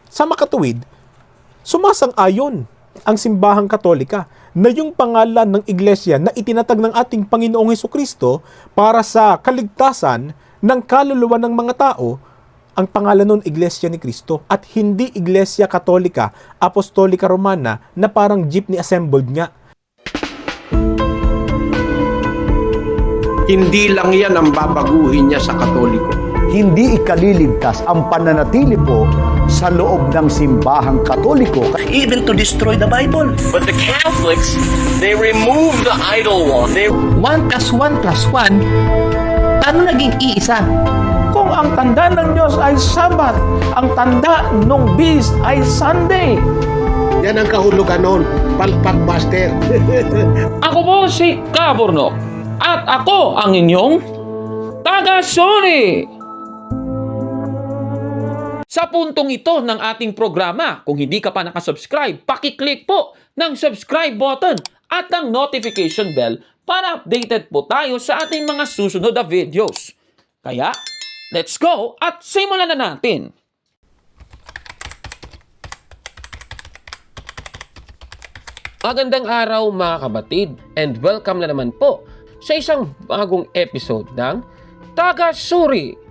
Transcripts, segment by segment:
Sa makatuwid, sumasang-ayon ang simbahang Katolika na yung pangalan ng iglesia na itinatag ng ating Panginoong Hesukristo para sa kaligtasan ng kaluluwa ng mga tao, ang pangalan nun Iglesia ni Cristo at hindi Iglesia Katolika, Apostolika Romana na parang jeepney assembled nga. Hindi lang yan ang babaguhin niya sa Katoliko. Hindi ikaliligtas ang pananatili po sa loob ng simbahang Katoliko. Even to destroy the Bible. But the Catholics, they remove the idol one. 1 plus 1 plus 1, paano naging iisa? Kung ang tanda ng Diyos ay Sabat, ang tanda ng Beast ay Sunday. Yan ang kahulugan nun, palpak master. Ako po si Kabornok at ako ang inyong taga-Suri. Sa puntong ito ng ating programa, kung hindi ka pa nakasubscribe, pakiclick po ng subscribe button at ang notification bell para updated po tayo sa ating mga susunod na videos. Kaya, let's go at simulan na natin! Magandang araw mga kabatid and welcome na naman po sa isang bagong episode ng Taga-Suri.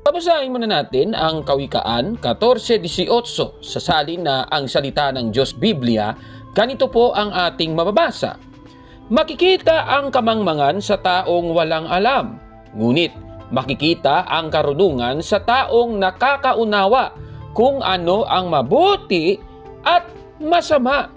Babasahin muna natin ang Kawikaan 14:18 sa salin na ang salita ng Diyos Biblia. Ganito po ang ating mababasa. Makikita ang kamangmangan sa taong walang alam, ngunit makikita ang karunungan sa taong nakakaunawa kung ano ang mabuti at masama.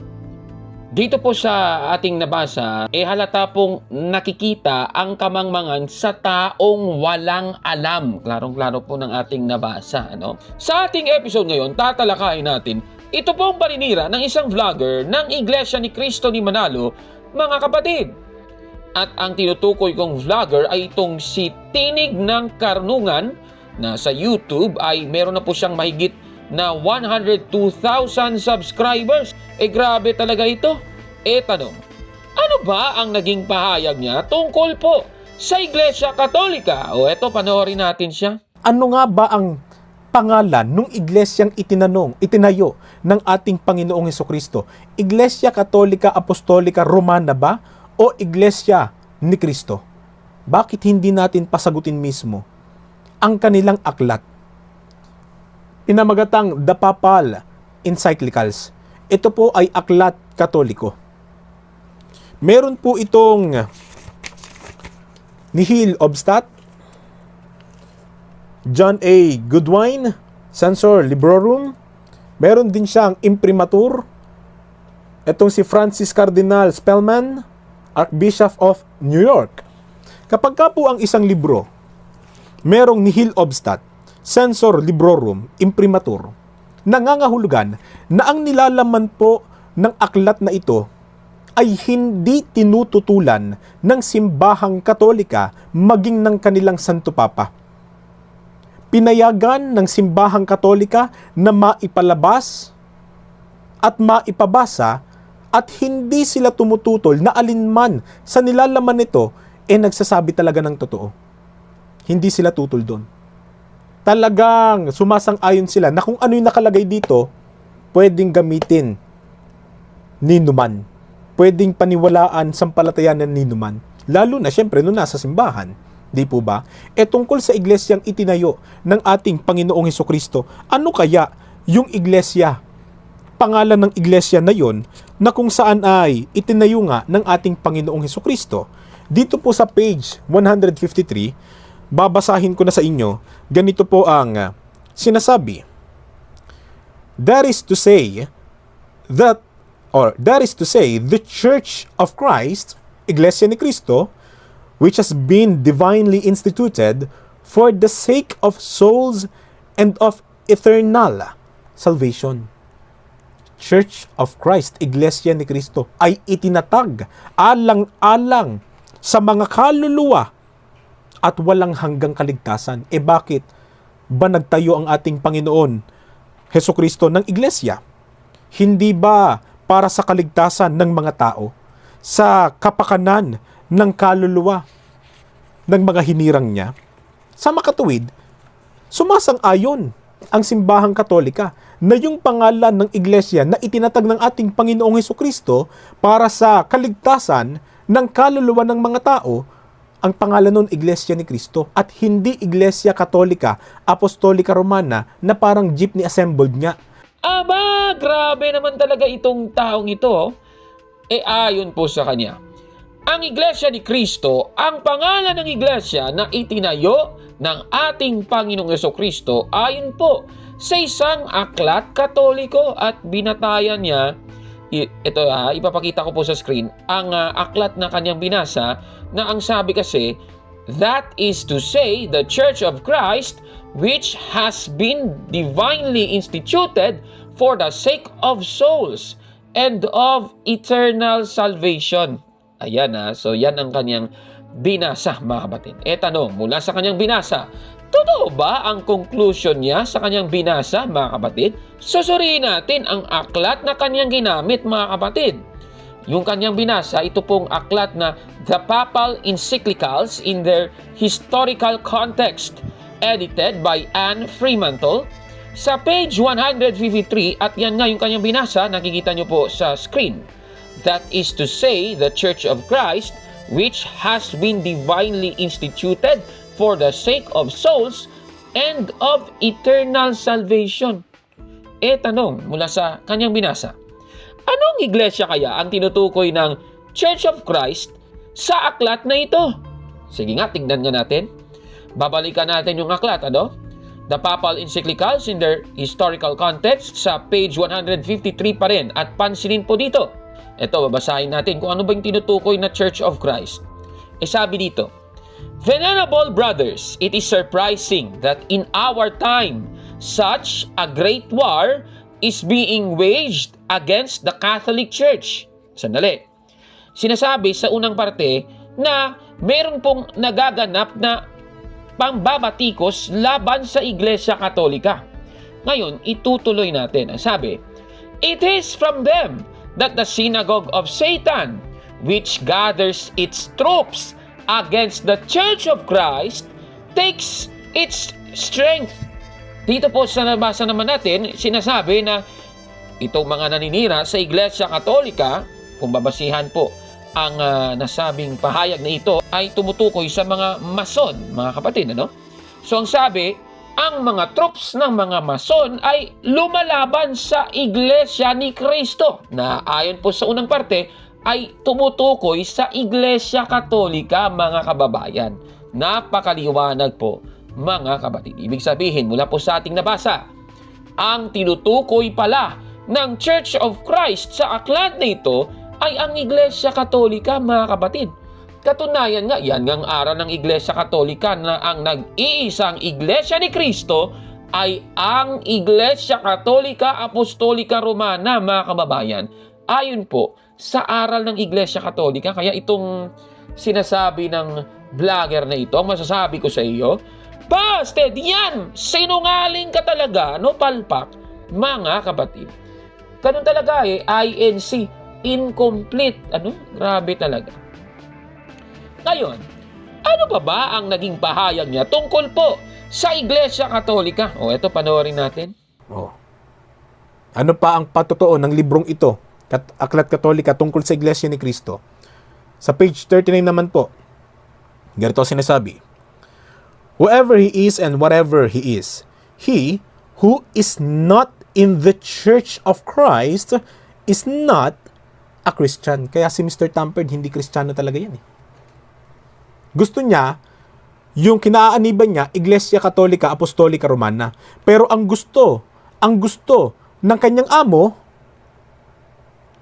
Dito po sa ating nabasa, halata pong nakikita ang kamangmangan sa taong walang alam. Klarong-klaro po ng ating nabasa. Ano? Sa ating episode ngayon, tatalakayin natin ito pong paninira ng isang vlogger ng Iglesia ni Cristo ni Manalo, mga kapatid. At ang tinutukoy kong vlogger ay itong si Tinig ng Karunungan na sa YouTube ay meron na po siyang mahigit na 102,000 subscribers. Grabe talaga ito. Tanong, ano ba ang naging pahayag niya tungkol po sa Iglesia Katolika? Eto, panoorin natin siya. Ano nga ba ang pangalan ng iglesyang itinayo ng ating Panginoong Hesukristo? Iglesia Katolika Apostolika Romana ba o Iglesia ni Cristo? Bakit hindi natin pasagutin mismo ang kanilang aklat? Pinamagatang The Papal Encyclicals. Ito po ay aklat Katoliko. Meron po itong Nihil Obstat, John A. Goodwin, Censor Librorum. Meron din siyang Imprimatur. Itong si Francis Cardinal Spellman, Archbishop of New York. Kapag ka po ang isang libro, merong Nihil Obstat, Censor Librorum, Imprimatur, nangangahulugan na ang nilalaman po ng aklat na ito ay hindi tinututulan ng simbahang Katolika maging ng kanilang Santo Papa. Pinayagan ng simbahang Katolika na maipalabas at maipabasa at hindi sila tumututol na alinman sa nilalaman nito nagsasabi talaga ng totoo. Hindi sila tutol doon. Talagang sumasang-ayon sila na kung ano yung nakalagay dito, pwedeng gamitin ni numan. Pwedeng paniwalaan sampalatayanan ni numan. Lalo na syempre nung nasa simbahan. Di po ba? Tungkol sa iglesyang itinayo ng ating Panginoong Hesukristo, ano kaya yung iglesia? Pangalan ng iglesia na yon na kung saan ay itinayo nga ng ating Panginoong Hesukristo. Dito po sa page 153, babasahin ko na sa inyo, ganito po ang sinasabi. That is to say, the Church of Christ, Iglesia ni Cristo, which has been divinely instituted for the sake of souls and of eternal salvation. Church of Christ, Iglesia ni Cristo, ay itinatag alang-alang sa mga kaluluwa at walang hanggang kaligtasan. Bakit ba nagtayo ang ating Panginoon Hesukristo ng Iglesia? Hindi ba para sa kaligtasan ng mga tao, sa kapakanan ng kaluluwa ng mga hinirang niya? Sa makatuwid, sumasang-ayon ang simbahang katolika na yung pangalan ng iglesia na itinatag ng ating Panginoong Hesukristo para sa kaligtasan ng kaluluwa ng mga tao, ang pangalan nun Iglesia ni Cristo at hindi Iglesia Katolika Apostolika Romana na parang jeepney assembled nga. Aba, grabe naman talaga itong taong ito. Ayon po sa kanya, ang Iglesia ni Cristo, ang pangalan ng iglesia na itinayo ng ating Panginoong Hesukristo ayon po sa isang aklat katoliko at binatayan niya. Ito ipapakita ko po sa screen ang aklat na kanyang binasa na ang sabi kasi, that is to say, the Church of Christ which has been divinely instituted for the sake of souls and of eternal salvation. Ayan so yan ang kanyang binasa mga kapatid. Tanong, mula sa kanyang binasa, totoo ba ang conclusion niya sa kanyang binasa mga kapatid? Susuriin natin ang aklat na kanyang ginamit mga kapatid. Yung kanyang binasa, ito pong aklat na The Papal Encyclicals in their Historical Context, edited by Anne Fremantle, sa page 153, at yan nga yung kanyang binasa, nakikita nyo po sa screen. That is to say, the Church of Christ, which has been divinely instituted for the sake of souls and of eternal salvation. Tanong mula sa kanyang binasa, anong iglesia kaya ang tinutukoy ng Church of Christ sa aklat na ito? Sige nga, tingnan nga natin. Babalikan natin yung aklat, The Papal Encyclicals in their Historical Context sa page 153 pa rin. At pansinin po dito, ito, babasahin natin kung ano ba yung tinutukoy na Church of Christ. Sabi dito, Venerable brothers, it is surprising that in our time, such a great war is being waged against the Catholic Church. Sandali. Sinasabi sa unang parte na meron pong nagaganap na pambabatikos laban sa Iglesia Katolika. Ngayon, itutuloy natin. Ang sabi, it is from them that the synagogue of Satan, which gathers its troops against the Church of Christ, takes its strength. Dito po sa nabasa naman natin, sinasabi na itong mga naninira sa Iglesia Katolika, kung babasihan po ang nasabing pahayag na ito, ay tumutukoy sa mga mason, mga kapatid, So ang sabi, ang mga troops ng mga mason ay lumalaban sa Iglesia ni Cristo, na ayon po sa unang parte ay tumutukoy sa Iglesia Katolika, mga kababayan. Napakaliwanag po, mga kapatid. Ibig sabihin, mula po sa ating nabasa, ang tinutukoy pala ng Church of Christ sa aklat na ito ay ang Iglesia Katolika, mga kapatid. Katunayan nga, yan ang aral ng Iglesia Katolika na ang nag-iisang Iglesia ni Cristo ay ang Iglesia Katolika Apostolika Romana, mga kababayan. Ayon po sa aral ng Iglesia Katolika, kaya itong sinasabi ng vlogger na ito, ang masasabi ko sa iyo, Busted! Yan! Sinungaling ka talaga, palpak, mga kapatid. Ganun talaga INC, incomplete. Grabe talaga. Ngayon, ano ba ang naging pahayag niya tungkol po sa Iglesia Katolika? Ito, panoorin natin. Ano pa ang patotoo ng librong ito, Aklat Katolika tungkol sa Iglesia ni Cristo? Sa page 39 naman po, ganito sinasabi, whoever he is and whatever he is, he who is not in the Church of Christ is not a Christian. Kaya si Mr. Tamperd, hindi Kristiyano talaga yan. Gusto niya, yung kinaaaniban niya, Iglesia Katolika Apostolika Romana. Pero ang gusto ng kanyang amo,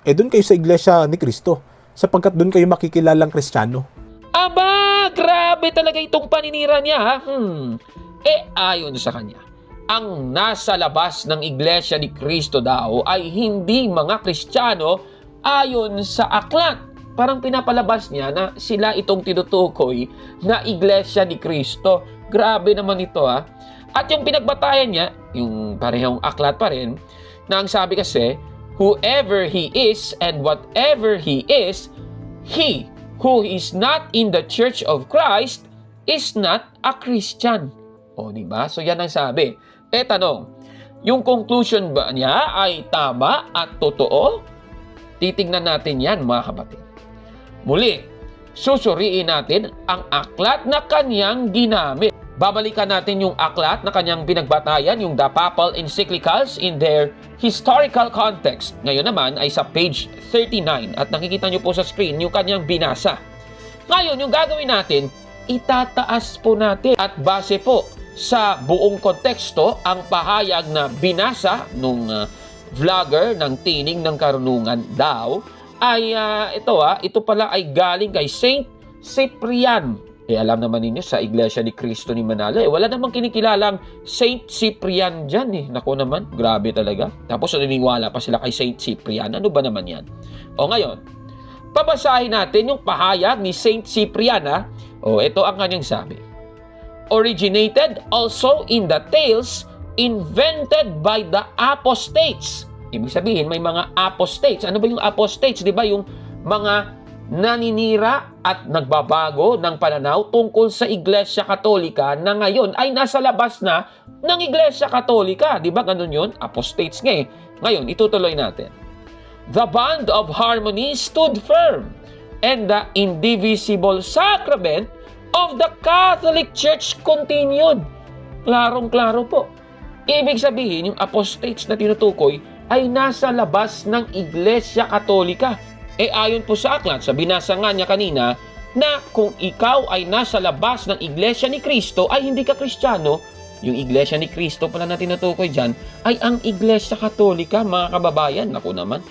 doon kayo sa Iglesia ni Cristo, sapagkat doon kayo makikilalang Kristiyano. Aba, grabe talaga itong paninira niya. Ayon sa kanya, ang nasa labas ng Iglesia ni Cristo daw ay hindi mga Kristiyano ayon sa aklat. Parang pinapalabas niya na sila itong tinutukoy na Iglesia ni Cristo. Grabe naman ito At yung pinagbatayan niya, yung parehong aklat pa rin, na ang sabi kasi, whoever he is and whatever he is, he who is not in the Church of Christ is not a Christian. Diba? So yan ang sabi. Tanong, yung conclusion ba niya ay tama at totoo? Titingnan natin yan, mga kapatid. Muli, susuriin natin ang aklat na kanyang ginamit. Babalikan natin yung aklat na kanyang pinagbatayan, yung The Papal Encyclicals in their historical context. Ngayon naman ay sa page 39 at nakikita nyo po sa screen yung kanyang binasa. Ngayon, yung gagawin natin, itataas po natin at base po sa buong konteksto ang pahayag na binasa nung vlogger ng Tinig ng Karunungan daw ay ito pala ay galing kay Saint Cyprian. Alam naman ninyo sa Iglesia ni Cristo ni Manalo, wala namang kinikilalang Saint Cyprian dyan Naku naman, grabe talaga. Tapos naniniwala pa sila kay Saint Cyprian. Ano ba naman yan? Ngayon, pabasahin natin yung pahayag ni Saint Cyprian. Ito ang kanyang sabi. Originated also in the tales invented by the apostates. Ibig sabihin, may mga apostates. Ano ba yung apostates? Di ba yung mga naninira at nagbabago ng pananaw tungkol sa Iglesia Katolika na ngayon ay nasa labas na ng Iglesia Katolika. Di ba ganun yun? Apostates nga Ngayon, itutuloy natin. The bond of harmony stood firm, and the indivisible sacrament of the Catholic Church continued. Klarong-klaro po. Ibig sabihin, yung apostates na tinutukoy ay nasa labas ng Iglesia Katolika. Ayon po sa aklat, sa binasa nga niya kanina, na kung ikaw ay nasa labas ng Iglesia ni Cristo, ay hindi ka Kristiyano. Yung Iglesia ni Cristo pala na tinutukoy dyan, ay ang Iglesia Katolika, mga kababayan. Naku naman.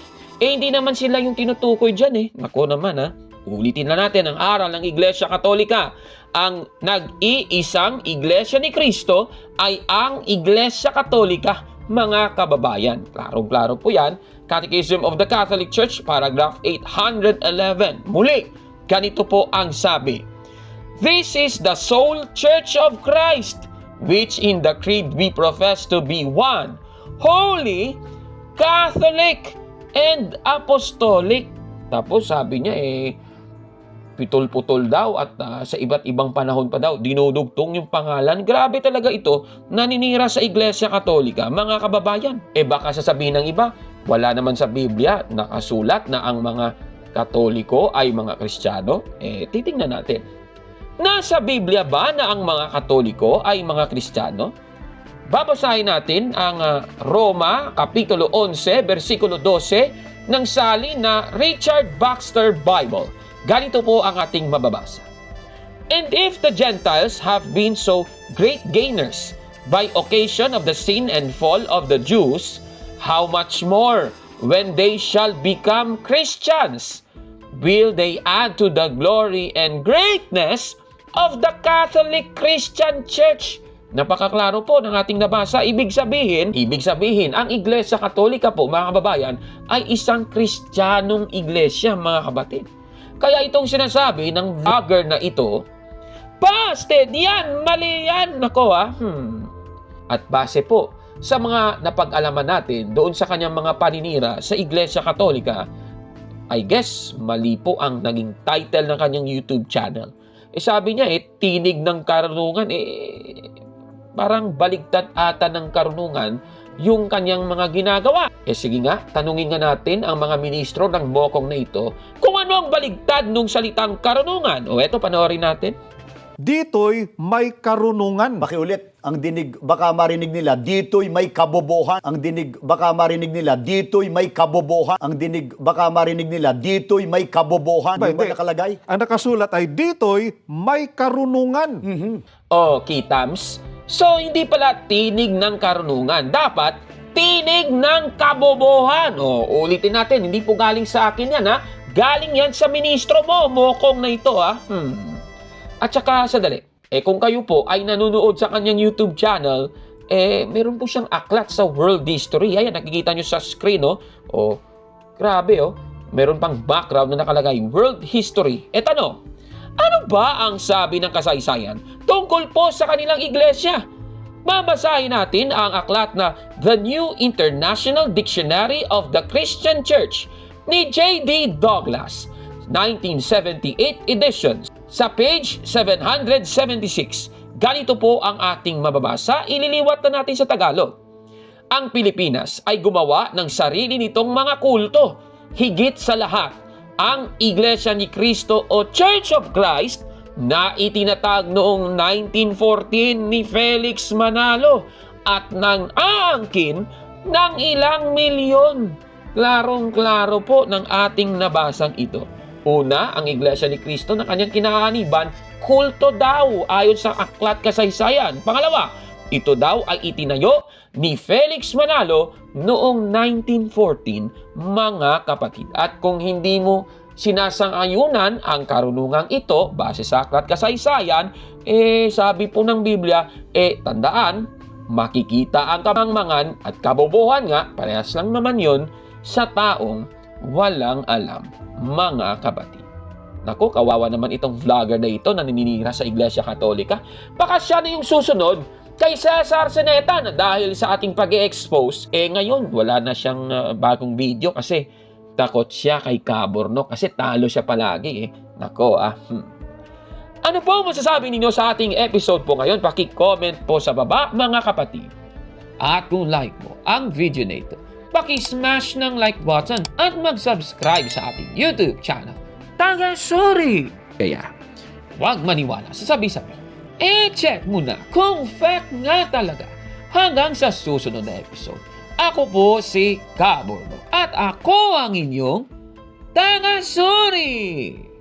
Hindi naman sila yung tinutukoy dyan Naku naman Ulitin na natin ang aral ng Iglesia Katolika. Ang nag-iisang Iglesia ni Cristo ay ang Iglesia Katolika, mga kababayan. Klarong-klaro po yan. Catechism of the Catholic Church, paragraph 811. Muli, ganito po ang sabi. This is the sole Church of Christ, which in the creed we profess to be one, holy, Catholic, and Apostolic. Tapos sabi niya pitol-putol daw at sa iba't ibang panahon pa daw, dinudugtong yung pangalan. Grabe talaga ito, naninira sa Iglesia Katolika, mga kababayan. Baka sasabihin ng iba, wala naman sa Biblia nakasulat na ang mga Katoliko ay mga Kristiyano. Titingnan natin. Nasa Biblia ba na ang mga Katoliko ay mga Kristiyano? Babasahin natin ang Roma, Kapitulo 11, versikulo 12 ng salin na Richard Baxter Bible. Ganito po ang ating mababasa. And if the Gentiles have been so great gainers by occasion of the sin and fall of the Jews, how much more when they shall become Christians will they add to the glory and greatness of the Catholic Christian Church? Napakaklaro po ng ating nabasa. Ibig sabihin, ang Iglesia Katolika po, mga kababayan, ay isang Kristiyanong iglesia, mga kapatid. Kaya itong sinasabi ng vlogger na ito, busted yan, mali yan. Nako At base po sa mga napag-alaman natin doon sa kanyang mga paninira sa Iglesia Katolika, I guess mali po ang naging title ng kanyang YouTube channel. Sabi niya Tinig ng Karunungan. Parang baligtad ata ng karunungan yung kanyang mga ginagawa. Sige nga, tanungin nga natin ang mga ministro ng bokong na ito kung ano ang baligtad nung salitang karunungan. Eto, panoorin natin. Dito'y may karunungan. Pakiulit, ang dinig, baka marinig nila, dito'y may kabobohan. Ang dinig, baka marinig nila, dito'y may kabobohan. Ang dinig, baka marinig nila, dito'y may kabobohan. Di ba nakalagay? Ang nakasulat ay dito'y may karunungan. Kitams. So, hindi pala tinig ng karunungan. Dapat, tinig ng kabobohan. Ulitin natin, hindi po galing sa akin yan, Galing yan sa ministro mo, mokong na ito, At saka, sadali, kung kayo po ay nanonood sa kanyang YouTube channel, meron po siyang aklat sa world history. Ayan, nakikita nyo sa screen, grabe, Meron pang background na nakalagay, world history. Ano ba ang sabi ng kasaysayan tungkol po sa kanilang iglesia? Babasahin natin ang aklat na The New International Dictionary of the Christian Church ni J.D. Douglas, 1978 edition. Sa page 776, Ganito po ang ating mababasa, ililiwat na natin sa Tagalog. Ang Pilipinas ay gumawa ng sarili nitong mga kulto. Higit sa lahat, ang Iglesia ni Cristo o Church of Christ na itinatag noong 1914 ni Felix Manalo at nang aangkin ng ilang milyon. Klarong-klaro po ng ating nabasang ito. Una, ang Iglesia ni Cristo na kanyang kinahaniban, kulto daw ayon sa aklat kasaysayan. Pangalawa, ito daw ay itinayo ni Felix Manalo noong 1914, mga kapatid. At kung hindi mo sinasang-ayunan ang karunungang ito base sa aklat kasaysayan, sabi po ng Biblia, tandaan, makikita ang kamangmangan at kabobohan nga, parehas lang naman yon sa taong walang alam, mga kapatid. Naku, kawawa naman itong vlogger na ito na naninira sa Iglesia Katolika. Baka siya na yung susunod kay Cesar Ceneta na dahil sa ating pag-e-expose, ngayon wala na siyang bagong video kasi takot siya kay Caborno kasi talo siya palagi Nako Ano po masasabi ninyo sa ating episode po ngayon? Paki-comment po sa baba, mga kapatid. At kung like mo ang video na ito, paki-smash ng like button at mag-subscribe sa ating YouTube channel, Tagasuri! Kaya, huwag maniwala sa sabi-sabi. Check mo na kung fact nga talaga. Hanggang sa susunod na episode. Ako po si Caborno at ako ang inyong Tagasuri!